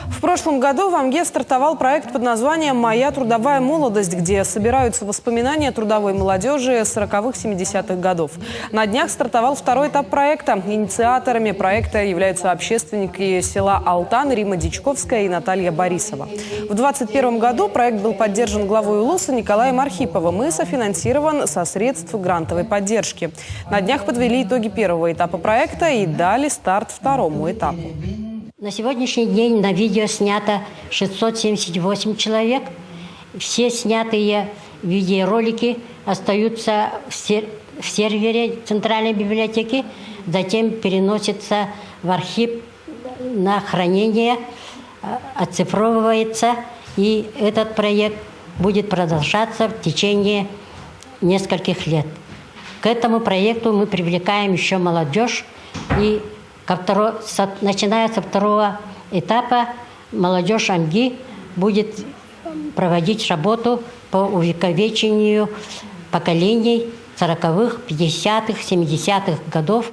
В прошлом году в Амге стартовал проект под названием «Моя трудовая молодость», где собираются воспоминания трудовой молодежи 40-х-70-х годов. На днях стартовал второй этап проекта. Инициаторами проекта являются общественники села Алтан Рима Дичковская и Наталья Борисова. В 2021 году проект был поддержан главой УЛУСа Николаем Архиповым и софинансирован со средств грантовой поддержки. На днях подвели итоги первого этапа проекта и дали старт второму этапу. На сегодняшний день на видео снято 678 человек. Все снятые видеоролики остаются в сервере Центральной библиотеки, затем переносятся в архив на хранение, оцифровывается, и этот проект будет продолжаться в течение нескольких лет. К этому проекту мы привлекаем еще молодежь, и начиная со второго этапа молодежь Амги будет проводить работу по увековечению поколений 40-х, 50-х, 70-х годов.